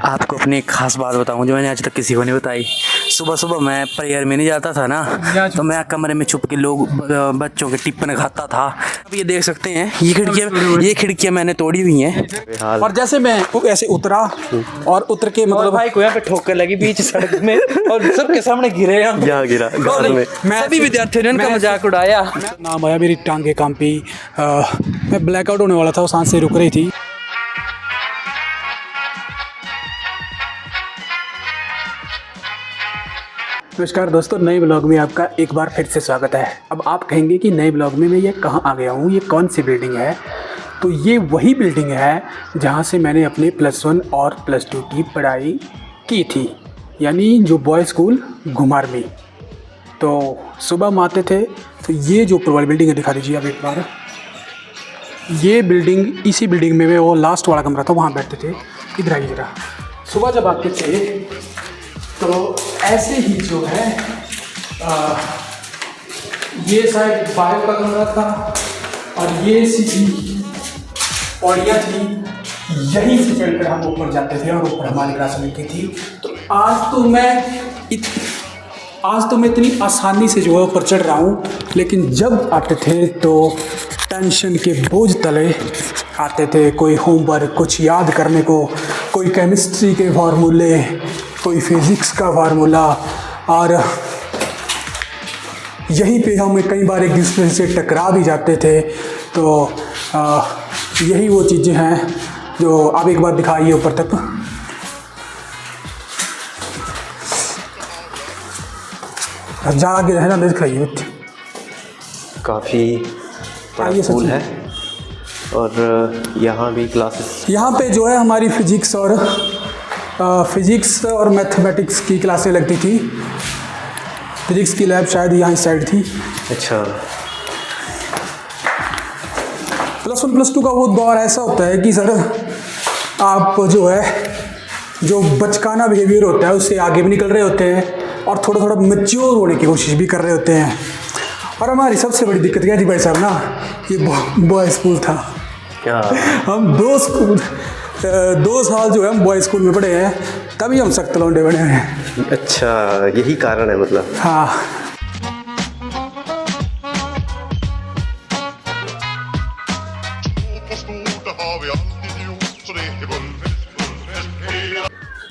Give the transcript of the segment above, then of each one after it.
आपको अपनी एक खास बात बताऊं जो मैंने आज तक किसी को नहीं बताई। सुबह सुबह मैं प्रेयर में नहीं जाता था ना, तो मैं कमरे में छुप के लोग बच्चों के टिप्पण खाता था। अब ये देख सकते हैं ये खिड़कियां मैंने तोड़ी हुई हैं। और जैसे मैं ऐसे उतरा और उतर के मतलब भाई को यहाँ पे ठोकर लगी बीच सड़क में और सबके सामने गिरे। यहाँ गिरा घास में। सभी विद्यार्थियों ने उनका मजाक उड़ाया। नाम आया, मेरी टांगे कांपी, मैं ब्लैकआउट होने वाला था, वो सांसें रुक रही थी। नमस्कार दोस्तों, नए ब्लॉग में आपका एक बार फिर से स्वागत है। अब आप कहेंगे कि नए ब्लॉग में मैं ये कहाँ आ गया हूँ, ये कौन सी बिल्डिंग है? तो ये वही बिल्डिंग है जहाँ से मैंने अपने +1 और +2 की पढ़ाई की थी, यानी जो बॉय स्कूल घुमार में। तो सुबह हम आते थे, तो ये जो ऊपर वाली बिल्डिंग है दिखा दीजिए आप एक बार। ये बिल्डिंग, इसी बिल्डिंग में वो लास्ट वाला कमरा था, वहाँ बैठते थे। इधर आइए जरा। सुबह जब आते थे तो ऐसे ही जो है ये शायद बायो का कमरा था और ये सीधी पौड़ियाँ थी, यहीं से चढ़कर हम ऊपर जाते थे और ऊपर हमारी क्लास मिलती थी। तो आज तो मैं इतनी आसानी से जो है ऊपर चढ़ रहा हूँ, लेकिन जब आते थे तो टेंशन के बोझ तले आते थे। कोई होमवर्क, कुछ याद करने को, कोई केमिस्ट्री के फार्मूले, कोई फिज़िक्स का फार्मूला, और यहीं पे हम कई बार एक दूसरे से टकरा भी जाते थे। तो यही वो चीज़ें हैं जो आप एक बार दिखाइए ऊपर तक। ज़्यादा आगे रहना दिखाइए। काफ़ी बड़ा स्कूल है और यहाँ भी क्लासेस, यहाँ पे जो है हमारी फिज़िक्स और मैथमेटिक्स की क्लासें लगती थी। फिज़िक्स की लैब शायद यहाँ इस साइड थी। अच्छा। +1 +2 का वो दौर ऐसा होता है कि सर आप जो बचकाना बिहेवियर होता है उससे आगे भी निकल रहे होते हैं और थोड़ा थोड़ा मैच्योर होने की कोशिश भी कर रहे होते हैं। और हमारी सबसे बड़ी दिक्कत क्या थी भाई साहब ना, ये बॉय स्कूल था। क्या हम 2 साल जो है हम बॉय स्कूल में पढ़े हैं, तभी हम सख्त लौंडे बने हैं। अच्छा, यही कारण है मतलब। हाँ।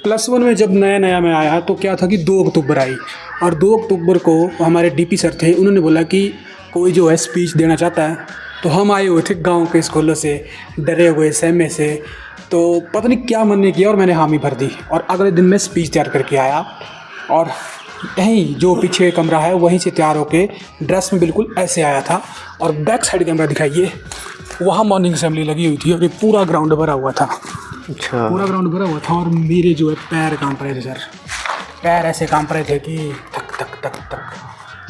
+1 में जब नया मैं आया तो क्या था कि 2 अक्टूबर आई, और 2 अक्टूबर को हमारे डीपी सर थे, उन्होंने बोला कि कोई जो है स्पीच देना चाहता है। तो हम आए हुए थे गांव के स्कूलों से, डरे हुए सहमे से, तो पता नहीं क्या मन ने किया और मैंने हामी भर दी और अगले दिन मैं स्पीच तैयार करके आया। और यहीं जो पीछे कमरा है वहीं से तैयार होके ड्रेस में बिल्कुल ऐसे आया था। और बैक साइड कैमरा दिखाइए, वहाँ मॉर्निंग असेंबली लगी हुई थी और ये पूरा ग्राउंड भरा हुआ था। अच्छा। पूरा ग्राउंड भरा हुआ था और मेरे जो है पैर कांप रहे थे सर, पैर ऐसे कांप रहे थे कि तक तक तक तक।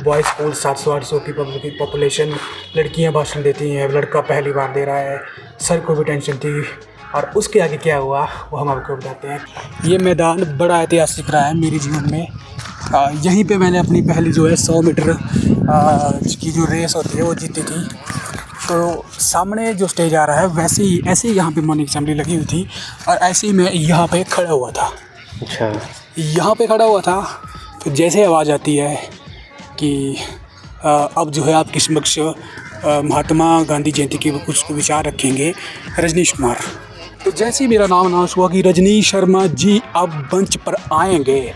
बॉय स्कूल 700-800 की पॉपुलेशन, लड़कियां भाषण देती हैं, लड़का पहली बार दे रहा है, सर को भी टेंशन थी। और उसके आगे क्या हुआ वो हम आपको बताते हैं। ये मैदान बड़ा ऐतिहासिक रहा है मेरे जीवन में। यहीं पे मैंने अपनी पहली जो है 100 मीटर की जो रेस होती है वो जीती थी। तो सामने जो स्टेज आ रहा है वैसे ही ऐसे ही यहाँ पे मॉर्निंग असेंबली लगी हुई थी और ऐसे ही मैं यहाँ पे खड़ा हुआ था। अच्छा। यहाँ पे खड़ा हुआ था तो जैसे आवाज़ आती है कि अब जो है आपके समक्ष महात्मा गांधी जयंती के कुछ विचार रखेंगे रजनीश कुमार। तो जैसे ही मेरा नाम अनाउंस हुआ कि रजनीश शर्मा जी अब मंच पर आएंगे,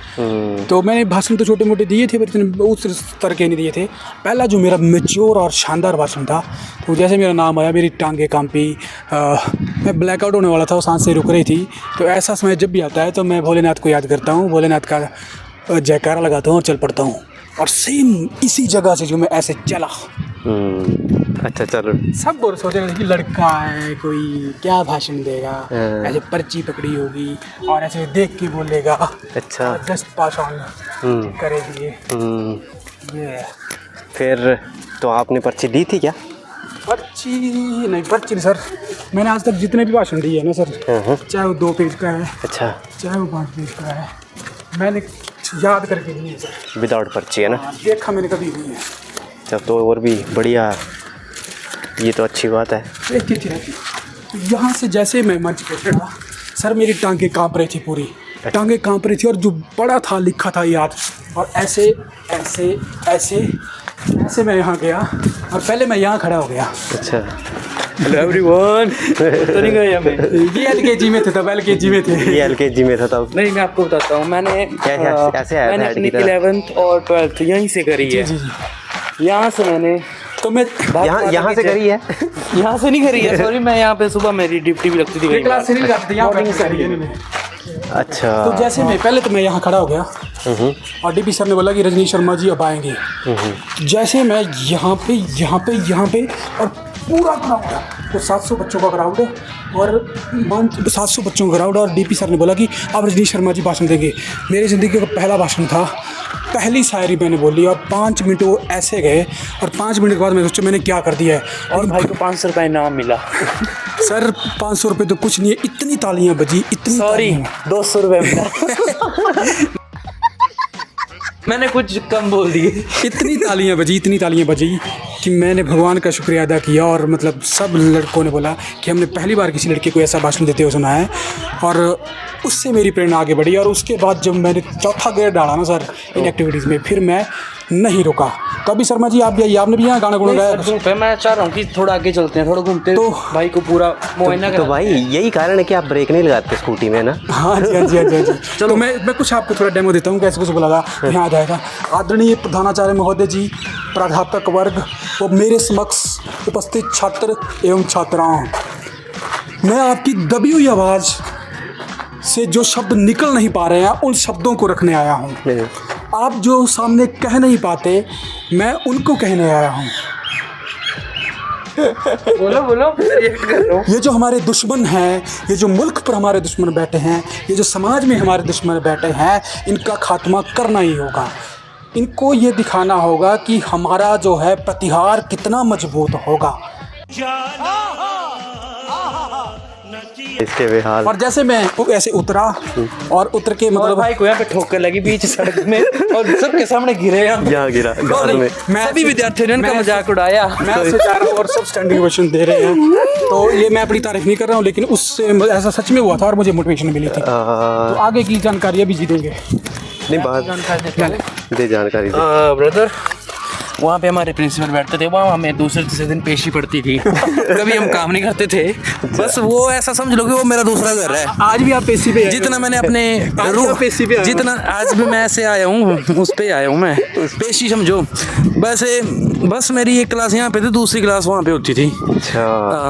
तो मैंने भाषण तो छोटे मोटे दिए थे पर इतने उस तरह के नहीं दिए थे। पहला जो मेरा मैच्योर और शानदार भाषण था, तो जैसे मेरा नाम आया मेरी टांगे कांपी, मैं ब्लैकआउट होने वाला था, वो सांसें रुक रही थी। तो ऐसा समय जब भी आता है तो मैं भोलेनाथ को याद करता हूँ, भोलेनाथ का जयकारा लगाता हूँ और चल पड़ता हूँ। और सेम इसी जगह से जो मैं ऐसे चला। अच्छा, चलो। सब बोल सोचे कि लड़का है, कोई क्या भाषण देगा, ऐसे पर्ची पकड़ी होगी और ऐसे देख के बोलेगा। अच्छा। जस्ट पास ऑन करेगी ये। फिर तो आपने पर्ची दी थी क्या? पर्ची नहीं सर, मैंने आज तक जितने भी भाषण दिए हैं ना सर, चाहे वो 2 पेज का है, अच्छा, चाहे वो 5 पेज का है, मैंने याद करके दिए सर। विदाउट पर्ची है ना? देखा मैंने कभी नहीं है। तब तो और भी बढ़िया, ये तो अच्छी बात है। एक चीज़ रहती, तो यहाँ से जैसे मैं मंच पे चढ़ा, सर मेरी टांगें काँप रही थी पूरी, टांगें काँप रही थी, और जो बड़ा था लिखा था याद, और ऐसे ऐसे ऐसे ऐसे मैं यहाँ गया, और पहले मैं यहाँ खड़ा हो गया। अच्छा, हेलो एवरीवन। तो नहीं गए हमें, ये LKG में थे तब, LKG में थे। ये LKG में था तब। नहीं मैं आपको बताता हूँ, मैंने ऐसे आया मैंने था अपनी की तरह। 11th और 12th यहीं से करी है। जी जी। यहाँ से मैंने तो मैं यहाँ से करी है। यहाँ से नहीं करी है, सॉरी। मैं यहाँ पे सुबह मेरी ड्यूटी भी लगती थी कई क्लास से नहीं जाते थे, यहाँ Morning बैठ के करी है इन्होंने। अच्छा। तो जैसे मैं पहले तो मैं यहाँ खड़ा हो गया, और DP सर ने बोला कि रजनीश शर्मा जी अब आएंगे। जैसे मैं यहाँ पे और पूरा क्राउड, तो 700 बच्चों का क्राउड, और 700 बच्चों का क्राउड, और DP सर ने बोला कि अब रजनीश शर्मा जी भाषण देंगे। मेरी ज़िंदगी का पहला भाषण था, पहली शायरी मैंने बोली, और 5 मिनट वो ऐसे गए, और 5 मिनट के बाद मैं सोचा मैंने क्या कर दिया है। और भाई को 500 रुपये इनाम मिला। सर 500 रुपये तो कुछ नहीं है, इतनी तालियां बजी, इतनी सॉरी तालियां। 200 रुपये मिला। मैंने कुछ कम बोल दिए। इतनी तालियां बजी कि मैंने भगवान का शुक्रिया अदा किया, और मतलब सब लड़कों ने बोला कि हमने पहली बार किसी लड़के को ऐसा भाषण देते हुए सुना है, और उससे मेरी प्रेरणा आगे बढ़ी। और उसके बाद जब मैंने चौथा गेयर डाला ना सर इन एक्टिविटीज़ में, फिर मैं नहीं रुका। तो अभी शर्मा जी आप भी आइए, आपने भी यहाँ गाना गुना गाया। मैं चाह रहा हूँ कि थोड़ा आगे चलते हैं, थोड़ा घूमते तो भाई को पूरा मुआयना तो भाई यही कारण है कि आप ब्रेक नहीं लगाते स्कूटी में ना। हाँ जी। चलो मैं कुछ आपको थोड़ा डेमो देता हूँ कैसे कुछ बोला यहाँ आ जाएगा। आदरणीय प्रधानाचार्य महोदय जी, प्राध्यापक वर्ग, वो मेरे समक्ष उपस्थित छात्र एवं छात्राओं, मैं आपकी दबी हुई आवाज़ से जो शब्द निकल नहीं पा रहे हैं उन शब्दों को रखने आया हूँ। आप जो सामने कह नहीं पाते, मैं उनको कहने आया हूँ। बोलो ये जो हमारे दुश्मन हैं, ये जो मुल्क पर हमारे दुश्मन बैठे हैं, ये जो समाज में हमारे दुश्मन बैठे हैं, इनका खात्मा करना ही होगा। इनको ये दिखाना होगा कि हमारा जो है प्रतिहार कितना मजबूत होगा। इसके बेहाल। और जैसे मैं ऐसे उतरा, और उतर के और मतलब भाई को यहाँ पे ठोकर लगी बीच सड़क में, और सबके सामने गिरे। यहाँ गिरा गाल में। सभी विद्यार्थियों ने उनका मजाक उड़ाया। मैं ऐसे जा रहा हूँ और सब स्टैंडिंग ओवेशन दे रहे हैं। तो ये मैं अपनी तारीफ नहीं कर रहा हूँ, लेकिन उससे ऐसा सच में हुआ था और मुझे मोटिवेशन मिली थी। तो आगे की जानकारी अभी जी देंगे। नहीं बात दे जानकारी दे। ब्रदर, वहाँ पे हमारे प्रिंसिपल बैठते थे, वहाँ हमें दूसरे तीसरे दिन पेशी पड़ती थी। कभी हम काम नहीं करते थे, बस वो ऐसा समझ लो कि वो मेरा दूसरा घर है। आज भी आप पेशी पे जितना मैंने अपने पेशी पे जितना आज भी मैं ऐसे आया हूँ, उस पे आया हूँ मैं, पेशी समझो। बस मेरी एक क्लास यहाँ पे थी, दूसरी क्लास वहाँ पे होती थी। अच्छा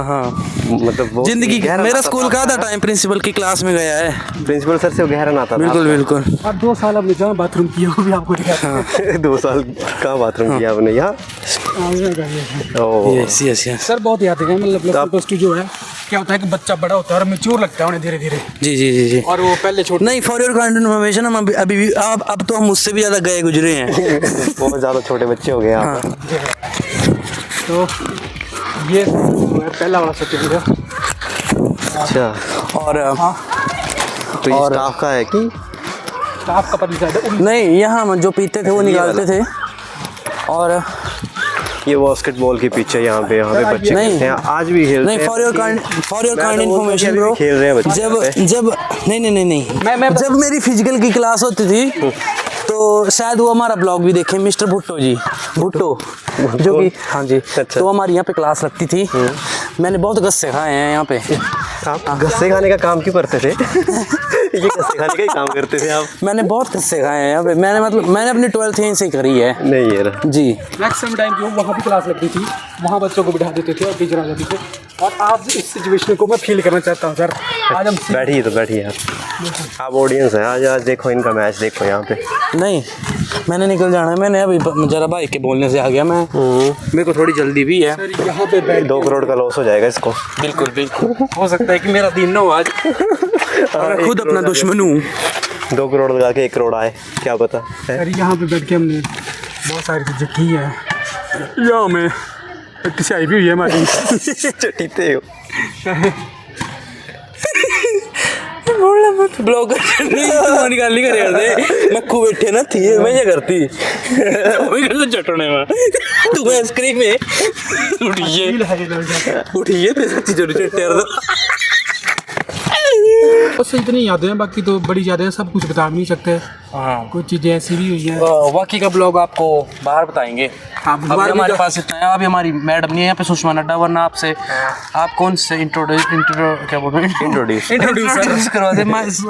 हाँ, मतलब वो जिंदगी गहरा मेरा नाता स्कूल का आधा टाइम प्रिंसिपल की क्लास में गया है। प्रिंसिपल सर से वो गहरा नाता था। बिल्कुल। अब 2 साल अब जहाँ बाथरूम किया वो भी आपको दिखाया। 2 साल का बाथरूम किया आपने यहाँ। यस। सर बहुत याद है, मतलब प्लस 2 जो है, क्या होता है कि बच्चा बड़ा होता है और मैच्योर लगता है उन्हें धीरे धीरे। जी। और वो पहले छोटे नहीं, फॉर योर काइंड इन्फॉर्मेशन, हम अभी भी अब तो हम मुझसे भी ज़्यादा गए गुजरे हैं। बहुत ज़्यादा छोटे बच्चे हो गए यहाँ पर। तो ये पहला वाला सर्टिफिकेट। अच्छा, और हाँ, तो ये स्टाफ का है कि स्टाफ का पता नहीं, यहाँ हम जो पीते थे वो निकालते थे। और ये बास्केटबॉल के पीछे यहाँ पे बच्चे नहीं, खेलते हैं, आज भी खेलते नहीं, हैं। For your kind information bro, खेल रहे हैं बच्चे। जब नहीं, जब मेरी फिजिकल की क्लास होती थी तो शायद वो हमारा ब्लॉग भी देखे, मिस्टर भुट्टो जी, भुट्टो जो कि हाँ जी। अच्छा। तो हमारी यहाँ पे क्लास लगती थी। मैंने बहुत गस्से खाए हैं यहाँ पे। आप गस्से खाने का काम क्यों करते थे? ये गस्से खाने का ही काम करते थे आप? मैंने बहुत गस्से खाए हैं यहाँ पे। मैंने अपनी 12th यहीं से करी है। नहीं यार जी। मैक्सिमम टाइम जो वहाँ भी क्लास लगती थी, वहाँ बच्चों को बिठा देते थे और टीचर आ जाते थे। और आज इस सिचुएशन को मैं फील करना चाहता हूँ सर। आज हम बैठिए आप ऑडियंस है, आज देखो इनका मैच देखो यहाँ पे। नहीं, मैंने निकल जाना है। मैंने अभी जरा भाई के बोलने से आ गया मैं, मेरे को थोड़ी जल्दी भी है। सर यहाँ पे बैठ 2 करोड़ का लॉस हो जाएगा इसको। बिल्कुल हो सकता है कि मेरा दिन ना हो आज, और मैं खुद अपना दुश्मन हूँ। 2 करोड़ लगा के 1 करोड़ आए, क्या पता है? सर यहाँ पे बैठ के हमने बहुत सारी चीज़ें की हैं। यहाँ में किसी आई भी हुई है हमारी। चटीते हो ब्लॉग निकालनी करेगा दे मक्खू बैठे ना थी मैं ये करती चटने में तू आइसक्रीम में उठिए ते सच्ची चोरी चट्टे बस इतनी यादें हैं, बाकी तो बड़ी यादें हैं, सब कुछ बता भी नहीं सकते। हाँ, कुछ चीज़ें ऐसी भी हुई हैं। बाकी का ब्लॉग आपको बाहर बताएंगे। आप अभी हमारे पास इतना है। अभी हमारी मैडम नहीं है यहाँ पे, सुषमा नड्डा, वरना आपसे आप कौन से इंट्रोड्यूस करवा दे।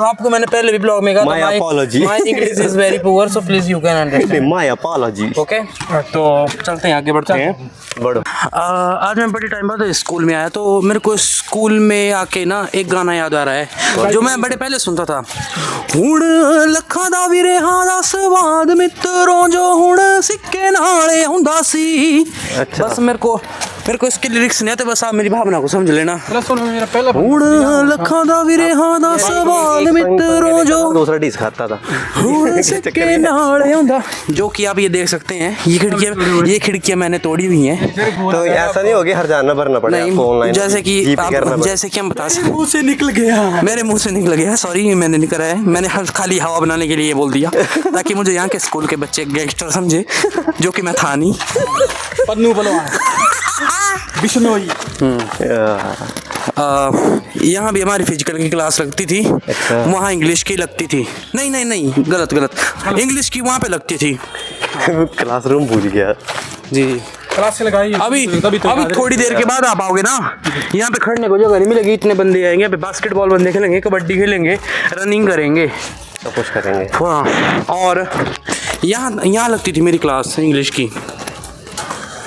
आपको मैंने पहले भी ब्लॉग में कहा My apology. My English is very poor, so please you can understand. My apology. Okay, तो चलते हैं, आगे बढ़ते हैं। बढ़ो। आज मैं बड़े टाइम बाद स्कूल में आया, तो मेरे को स्कूल में आके ना एक गाना याद आ रहा है जो मैं बड़े पहले सुनता था। हुण लखां दा वीरे हां दा स्वाद मित्रों जो हुण सिक्के नाले हुंदा सी। अच्छा। बस मेरे को इसके लिरिक्स नहीं आते, बस आप मेरी भावना को समझ लेना। चलो सुनो, मेरा पहला हुण लखां दा वीरे हां दा स्वाद मित्रों जो दूसरा डिश खाता था। हुण सिक्के नाले हुंदा, जो कि आप ये देख सकते हैं, ये खिड़कियां मैंने तोड़ी हुई हैं। तो ऐसा नहीं होगी हर जानना भरना पड़े आपको ऑनलाइन, जैसे कि हम बता सकते, मुंह से निकल गया, मेरे मुंह से निकल गया, सॉरी, मैंने नहीं करा है, मैंने खाली हवा बनाने के लिए बोल दिया ताकि मुझे यहाँ के स्कूल के बच्चे गैंगस्टर समझे, जो कि मैं था नहीं। पन्नू बलवान बिश्नोई। यहाँ भी हमारी फिजिकल की क्लास लगती थी। अच्छा। वहाँ इंग्लिश की लगती थी। नहीं, गलत, इंग्लिश की वहाँ पे लगती थी। क्लासरूम भूल गया जी, क्लास से लगाई अभी थोड़ी देर के बाद आप आओगे ना, यहाँ पे खड़ने को जगह नहीं मिलेगी, इतने बंदे आएंगे। यहाँ पे बास्केटबॉल बंदे खेलेंगे, कबड्डी खेलेंगे, रनिंग करेंगे, सब कुछ करेंगे। हाँ, और यहाँ लगती थी मेरी क्लास इंग्लिश की।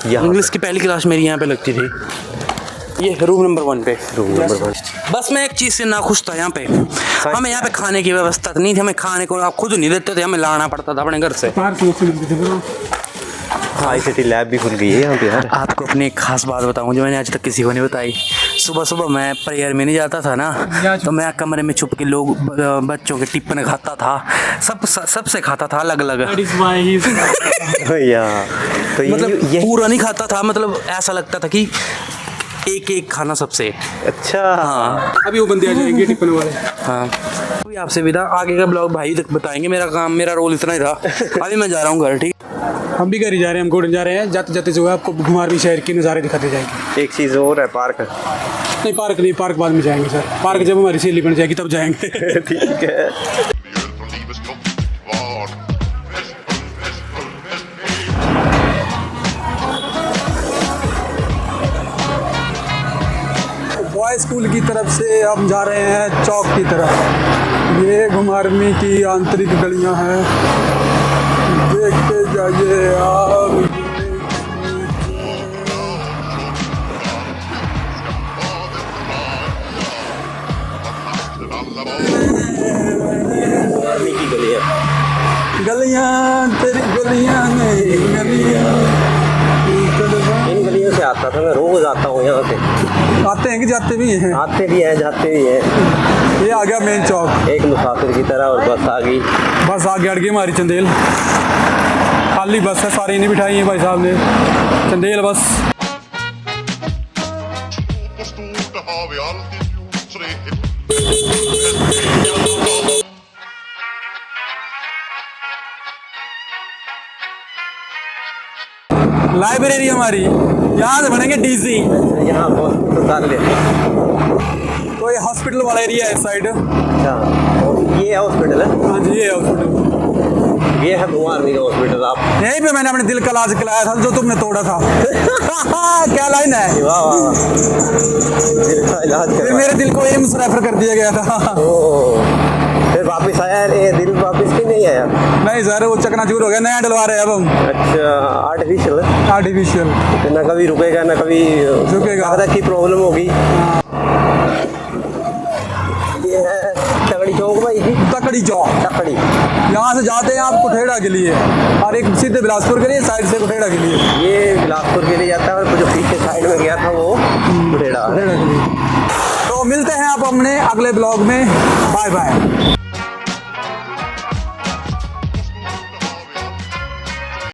इंग्लिश की पहली क्लास मेरी यहाँ पे लगती थी, ये रूम नंबर 1 पे। बस मैं एक चीज़ से नाखुश था यहाँ पे, हमें यहाँ पे खाने की व्यवस्था नहीं थी, हमें खाने को आप खुद नहीं देते थे, हमें लाना पड़ता था अपने घर से। ICT लैब भी खुल गई है यहाँ पे यार। आपको अपनी एक खास बात बताऊं जो मैंने आज तक किसी को नहीं बताई। सुबह मैं प्रेयर में नहीं जाता था ना, तो मैं कमरे में छुप के लोग बच्चों के टिप्पण खाता था, सबसे खाता था अलग अलग। या तो मतलब पूरा नहीं खाता था, मतलब ऐसा लगता था कि एक खाना सबसे। अच्छा। हाँ, अभी वो बंदे आ जाएंगे टिप्पण वाले। हाँ, अभी आपसे विदा, आगे का ब्लॉग भाई तक बताएंगे। मेरा रोल इतना ही था। अभी मैं जा रहा हूँ घर, ठीक। हम भी घर ही जा रहे हैं, हम गोल्डन जा रहे हैं। जाते जाते जो है आपको घुमारवीं शहर के नज़ारे दिखाते जाएंगे। एक चीज़ और है, पार्क। नहीं, पार्क बाद में जाएंगे सर। पार्क जब हमारी सहेली बन जाएगी तब जाएंगे। ठीक है। बॉय स्कूल की तरफ से हम जा रहे हैं चौक की तरफ। ये घुमारवीं की आंतरिक गलियां हैं, देखते जाइए आप। गलियां तेरी गलियां नहीं गलियां। इन गलियों से आता था मैं, रोज आता हूँ यहाँ पे। आते हैं कि जाते भी हैं? आते भी हैं, जाते भी हैं। ये आ गया मेन चौक, एक मुसाफिर की तरह, और बस आ गई। बस आगे अड़ गई हमारी चंदेल। खाली बस है, सारी नहीं बिठाई है भाई साहब ने, चंदेल बस। लाइब्रेरी हमारी, यहाँ से बनेंगे डीसी। यहाँ हॉस्पिटल ले, तो ये हॉस्पिटल वाला एरिया है इस साइड। अच्छा, ये हॉस्पिटल है? हाँ जी, ये हॉस्पिटल, ये है घुमारवीं का हॉस्पिटल। आप यहीं पे मैंने अपने दिल का इलाज कराया था जो तुमने तोड़ा था। क्या लाइन है? वाह वाह वाह, दिल का इलाज फिर मेरे दिल को एम्स रेफर कर दिया गया था। फिर वापस आया? ये दिल वापस क्यों नहीं आया? नहीं सर, वो चकनाचूर हो गया, नया डलवा रहे हैं अब हम। अच्छा, आर्टिफिशियल, ना कभी रुकेगा ना कभी रुकेगा, कागज की प्रॉब्लम होगी। ये है तकड़ी चौक भाई जी। तकड़ी चौक, तकड़ी। यहाँ से जाते हैं आप कुठेड़ा के लिए, और एक सीधे बिलासपुर के लिए, साइड से कुठेड़ा के लिए। ये बिलासपुर के लिए जाता है, और जो पीछे साइड में गया था वो कुठेड़ा के लिए। तो मिलते हैं आप अपने अगले ब्लॉग में। Bye bye.